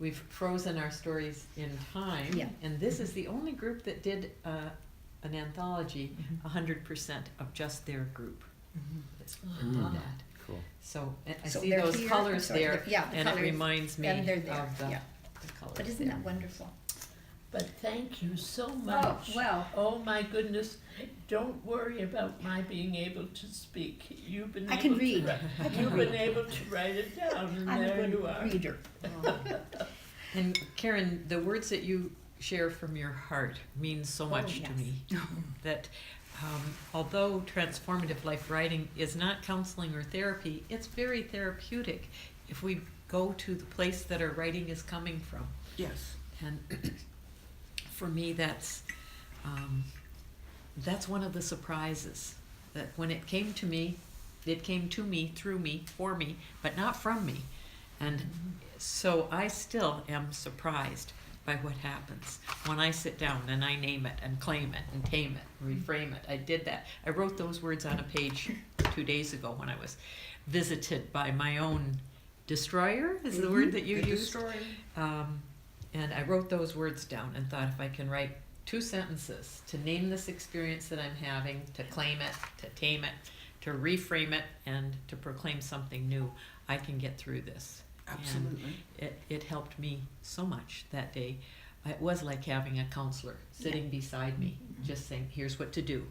we've frozen our stories in time. Yeah. And this is the only group that did an anthology, 100% of just their group. That did that. Cool. So I So see they're those here. colors Sorry, there, yeah, the and it colors, reminds me and they're there, of the yeah. colors But isn't there. that wonderful? But thank you so much. well. Oh my goodness, don't worry about my being able to speak. You've been I able can to read. write, I can you've read. been able to write it down, and I'm a there you good are. reader. And Karen, the words that you share from your heart mean so much to yes. me. That although transformative life writing is not counseling or therapy, it's very therapeutic if we go to the place that our writing is coming from. Yes. And for me, that's one of the surprises, that when it came to me through me, for me, but not from me. And so I still am surprised by what happens when I sit down and I name it and claim it and tame it, reframe it. I did that. I wrote those words on a page 2 days ago when I was visited by my own destroyer, is the word that you used. And I wrote those words down and thought, if I can write 2 sentences to name this experience that I'm having, to claim it, to tame it, to reframe it, and to proclaim something new, I can get through this. Absolutely. And it helped me so much that day. It was like having a counselor sitting beside me, just saying, here's what to do.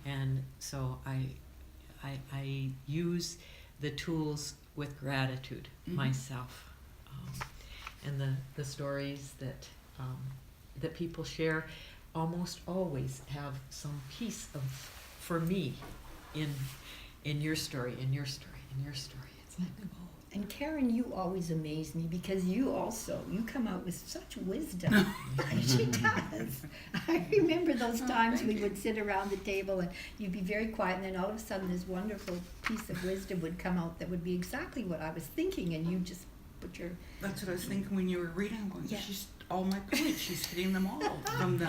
And so I use the tools with gratitude myself. And the stories that people share almost always have some piece of, for me, in your story, in your story, in your story. It's like, oh. And Karen, you always amaze me because you come out with such wisdom. She does. I remember those times we would sit around the table and you'd be very quiet, and then all of a sudden this wonderful piece of wisdom would come out that would be exactly what I was thinking, and you just put your... That's what I was thinking when you were reading. I'm going, Yeah. she's all my points. She's hitting them all. From the,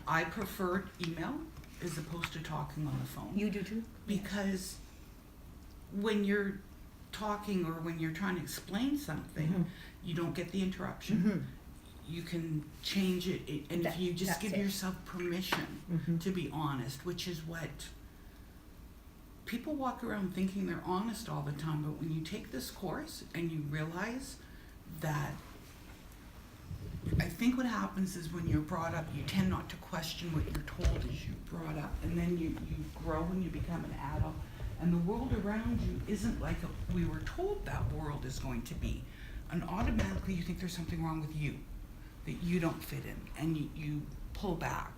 I prefer email as opposed to talking on the phone. You do too? Because when you're talking or when you're trying to explain something, you don't get the interruption. You can change it, and if you just give yourself permission to be honest, which is what people walk around thinking they're honest all the time, but when you take this course and you realize that, I think what happens is when you're brought up, you tend not to question what you're told as you're brought up, and then you grow and you become an adult, and the world around you isn't like we were told that world is going to be, and automatically you think there's something wrong with you, that you don't fit in, and you pull back.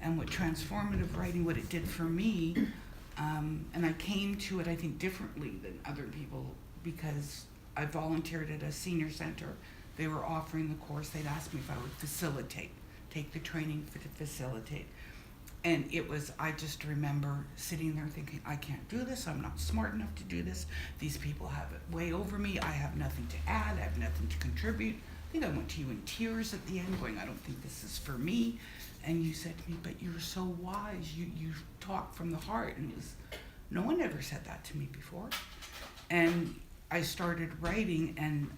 And what transformative writing, what it did for me, and I came to it, I think, differently than other people, because I volunteered at a senior center. They were offering the course. They'd asked me if I would facilitate, take the training to facilitate. And it was, I just remember sitting there thinking, I can't do this. I'm not smart enough to do this. These people have it way over me. I have nothing to add. I have nothing to contribute. I think I went to you in tears at the end going, I don't think this is for me. And you said to me, but you're so wise. You talk from the heart. And it was, no one ever said that to me before. And I started writing, and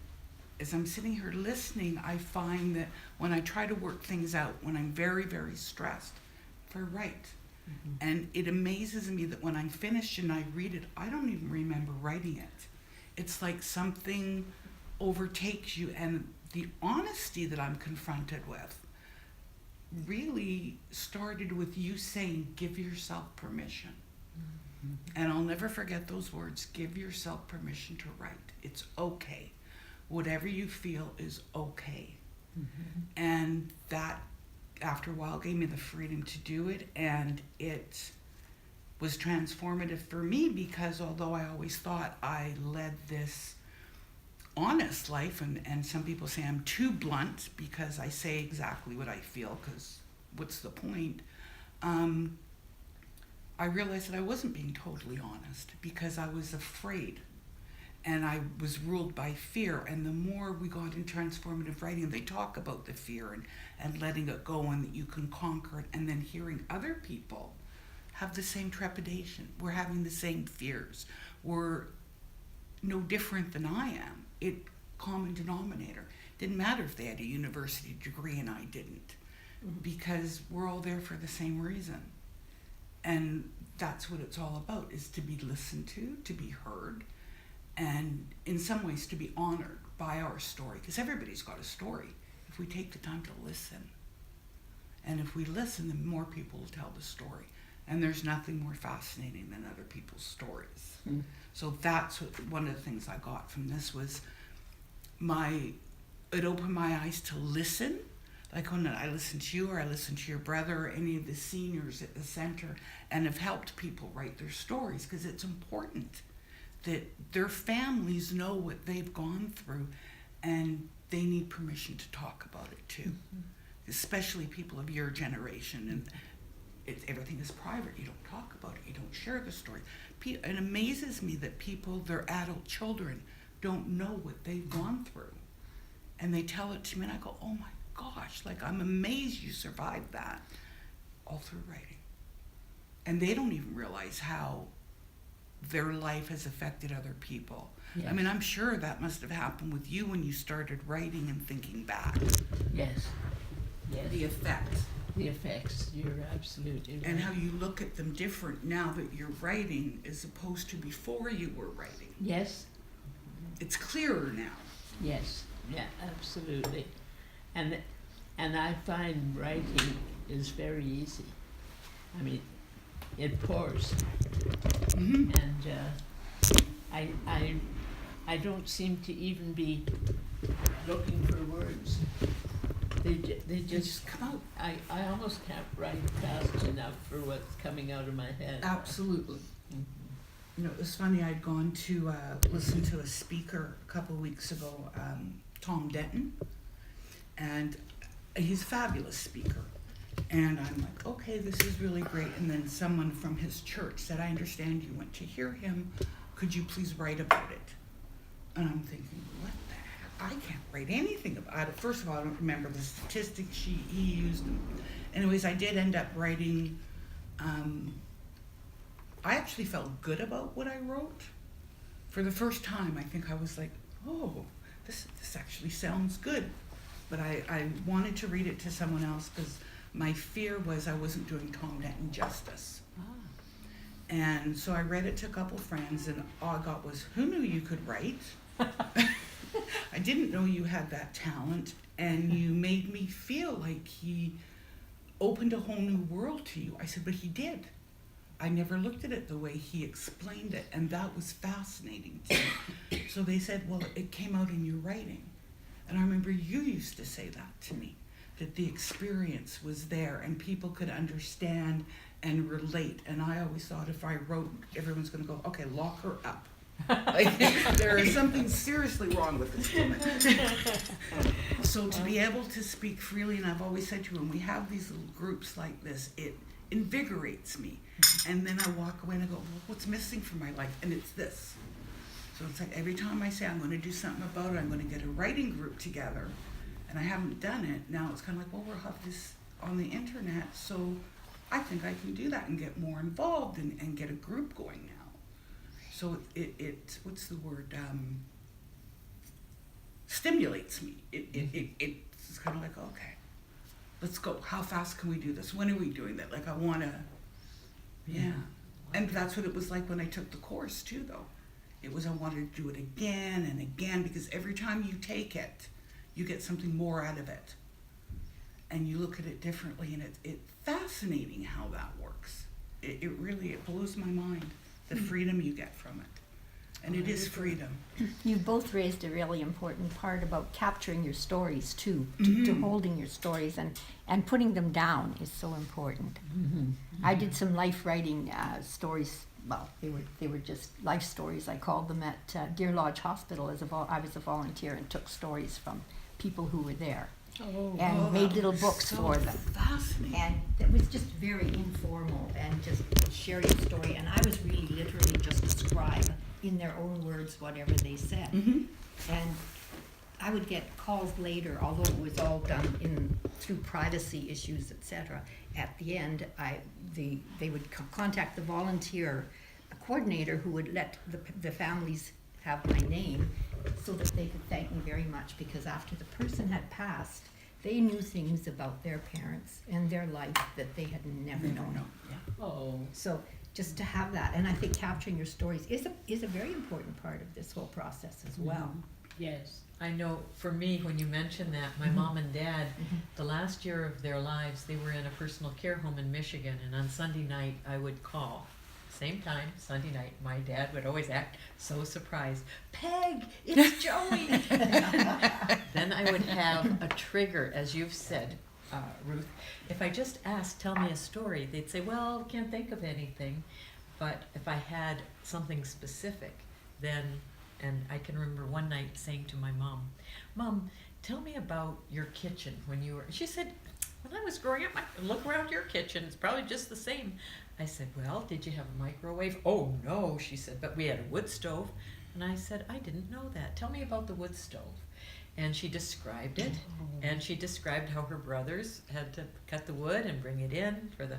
as I'm sitting here listening, I find that when I try to work things out, when I'm very, very stressed, if I write, and it amazes me that when I'm finished and I read it, I don't even remember writing it. It's like something overtakes you, and the honesty that I'm confronted with really started with you saying, give yourself permission. And I'll never forget those words, give yourself permission to write. It's okay. Whatever you feel is okay. And that, after a while, gave me the freedom to do it, and it was transformative for me, because although I always thought I led this honest life, and some people say I'm too blunt because I say exactly what I feel, because what's the point? I realized that I wasn't being totally honest because I was afraid, and I was ruled by fear. And the more we got in transformative writing, they talk about the fear and letting it go, and that you can conquer it, and then hearing other people have the same trepidation. We're having the same fears. We're no different than I am. Common denominator. Didn't matter if they had a university degree and I didn't, because we're all there for the same reason. And that's what it's all about, is to be listened to be heard, and in some ways to be honored by our story, because everybody's got a story if we take the time to listen. And if we listen, then more people will tell the story. And there's nothing more fascinating than other people's stories. So that's one of the things I got from this was it opened my eyes to listen. Like when I listened to you, or I listened to your brother, or any of the seniors at the center, and have helped people write their stories, because it's important that their families know what they've gone through, and they need permission to talk about it too. Especially people of your generation, and everything is private. You don't talk about it. You don't share the story. It amazes me that people, their adult children, don't know what they've gone through, and they tell it to me, and I go, "Oh my gosh! Like, I'm amazed you survived that, all through writing." And they don't even realize how their life has affected other people. Yes. I mean, I'm sure that must have happened with you when you started writing and thinking back. Yes. Yes. The effects. The effects, you're absolutely right. And how you look at them different now that you're writing as opposed to before you were writing. Yes, It's clearer now. yes, yeah, absolutely. And I find writing is very easy. I mean, it pours. Mm-hmm. And I don't seem to even be looking for words. They They just just come out. I almost can't write fast enough for what's coming out of my head. Absolutely. You know, it was funny, I'd gone to listen to a speaker a couple of weeks ago, Tom Denton, and he's a fabulous speaker. And I'm like, okay, this is really great. And then someone from his church said, "I understand you went to hear him. Could you please write about it?" And I'm thinking, what the heck? I can't write anything about it. First of all, I don't remember the statistics he used. Anyways, I did end up writing. I actually felt good about what I wrote. For the first time, I think I was like, oh, this actually sounds good. But I wanted to read it to someone else because my fear was I wasn't doing Tom Denton justice. And so I read it to a couple friends, and all I got was, who knew you could write? I didn't know you had that talent, and you made me feel like he opened a whole new world to you. I said, but he did. I never looked at it the way he explained it, and that was fascinating to me. So they said, well, it came out in your writing. And I remember you used to say that to me, that the experience was there and people could understand and relate. And I always thought if I wrote, everyone's going to go, okay, lock her up. Like, there is something seriously wrong with this woman. So to be able to speak freely, and I've always said to you, when we have these little groups like this, it invigorates me. And then I walk away and I go, well, what's missing from my life? And it's this. So it's like every time I say I'm going to do something about it, I'm going to get a writing group together, and I haven't done it, now it's kind of like, well, we'll have this on the internet, so I think I can do that and get more involved and get a group going now. So it what's the word, stimulates me. It's kind of like, okay, let's go. How fast can we do this? When are we doing that? Like, I want to, yeah. And that's what it was like when I took the course too, though. It was I wanted to do it again and again, because every time you take it, you get something more out of it. And you look at it differently, and it's fascinating how that works. It really blows my mind, the freedom you get from it. And it is freedom. You both raised a really important part about capturing your stories too, to holding your stories and putting them down is so important. I did some life writing stories. Well, they were just life stories. I called them at Deer Lodge Hospital. I was a volunteer and took stories from people who were there and made little books for them. Fascinating. And it was just very informal and just share your story. And I was really literally just describe in their own words whatever they said. And I would get calls later, although it was all done through privacy issues, etc. At the end, they would contact the volunteer coordinator who would let the families have my name, so that they could thank me very much, because after the person had passed, they knew things about their parents and their life that they had never known. Oh, So just to have that, and I think capturing your stories is a very important part of this whole process as well. yes. I know for me, when you mentioned that, my mom and dad, the last year of their lives, they were in a personal care home in Michigan, and on Sunday night, I would call. Same time, Sunday night, my dad would always act so surprised. Peg, it's Joey! Then I would have a trigger, as you've said, Ruth. If I just asked, tell me a story, they'd say, well, can't think of anything. But if I had something specific, then, and I can remember one night saying to my mom, Mom, tell me about your kitchen when you were, she said, when I was growing up, I look around your kitchen, it's probably just the same. I said, well, did you have a microwave? Oh, no, she said, but we had a wood stove. And I said, I didn't know that. Tell me about the wood stove. And she described it, and she described how her brothers had to cut the wood and bring it in for the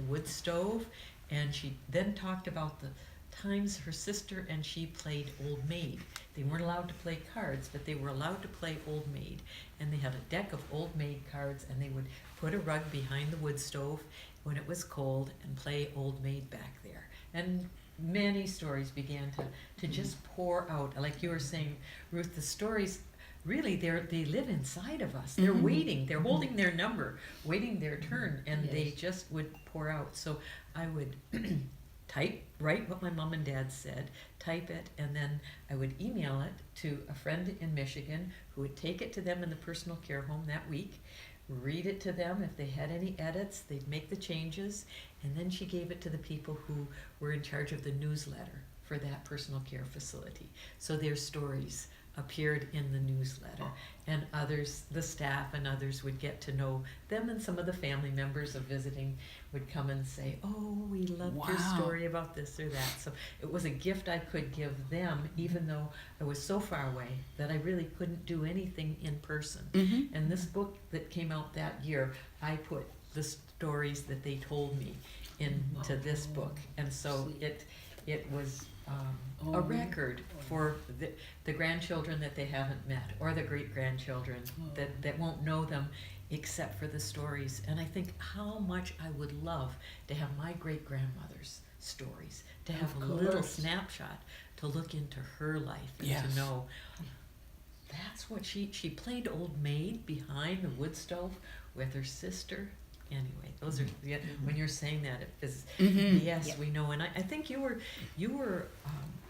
wood stove. And she then talked about the times her sister and she played Old Maid. They weren't allowed to play cards, but they were allowed to play Old Maid. And they had a deck of Old Maid cards, and they would put a rug behind the wood stove when it was cold and play Old Maid back there. And many stories began to just pour out. Like you were saying, Ruth, the stories, really, they live inside of us. They're waiting. They're holding their number, waiting their turn, and they just would pour out. So I would write what my mom and dad said, type it, and then I would email it to a friend in Michigan who would take it to them in the personal care home that week, read it to them. If they had any edits, they'd make the changes, and then she gave it to the people who were in charge of the newsletter for that personal care facility. So their stories appeared in the newsletter, and others, the staff and others, would get to know them, and some of the family members of visiting would come and say, oh, we loved your story about this or that. So it was a gift I could give them, even though I was so far away that I really couldn't do anything in person. And this book that came out that year, I put the stories that they told me into this book, and so it was a record for the grandchildren that they haven't met, or the great-grandchildren that won't know them except for the stories. And I think how much I would love to have my great-grandmother's stories, to have a little snapshot to look into her life and to know that's what she played Old Maid behind the wood stove with her sister. Anyway, those are when you're saying that, it is yes, we know. And I think you were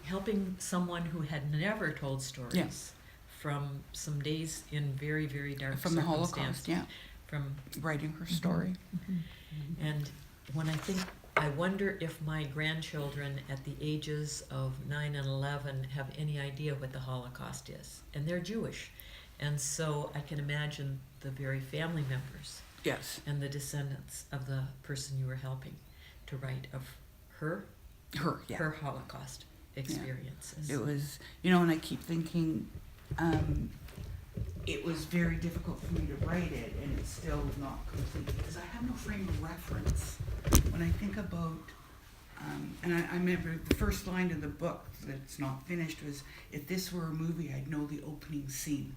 helping someone who had never told stories from some days in very, very dark from the circumstances. Holocaust, From writing her story. And when I wonder if my grandchildren at the ages of 9 and 11 have any idea what the Holocaust is, and they're Jewish, and so I can imagine the very family members. Yes. And the descendants of the person you were helping to write of her Holocaust experiences. It was, and I keep thinking, it was very difficult for me to write it, and it's still not complete because I have no frame of reference. When I think about, and I remember the first line of the book that's not finished was, if this were a movie, I'd know the opening scene.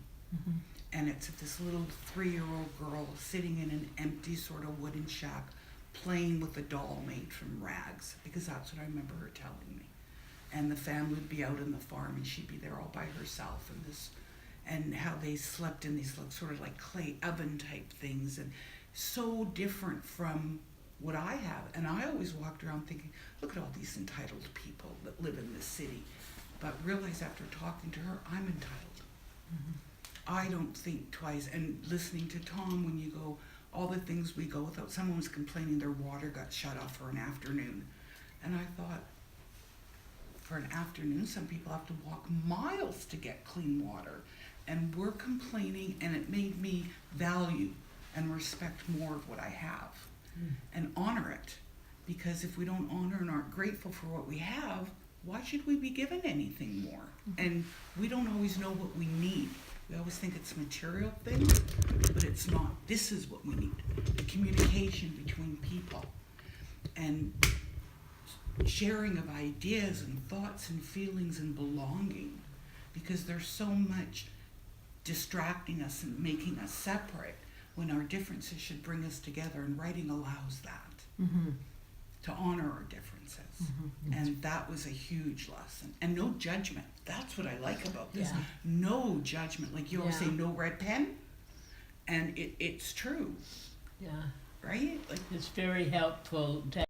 And it's this little 3-year-old girl sitting in an empty sort of wooden shack playing with a doll made from rags, because that's what I remember her telling me. And the family would be out on the farm and she'd be there all by herself, and how they slept in these sort of like clay oven type things, and so different from what I have. And I always walked around thinking, look at all these entitled people that live in this city, but realize after talking to her, I'm entitled. I don't think twice. And listening to Tom, when you go, all the things we go without, someone was complaining their water got shut off for an afternoon. And I thought, for an afternoon, some people have to walk miles to get clean water. And we're complaining, and it made me value and respect more of what I have and honor it. Because if we don't honor and aren't grateful for what we have, why should we be given anything more? And we don't always know what we need. We always think it's material things, but it's not. This is what we need. The communication between people and sharing of ideas and thoughts and feelings and belonging. because there's so much distracting us and making us separate when our differences should bring us together, and writing allows that, to honor our differences. And that was a huge lesson. And no judgment. That's what I like about this. Yeah. No judgment. Like you always say, Yeah. no red pen. And it's true, Yeah, right? Like, it's very helpful to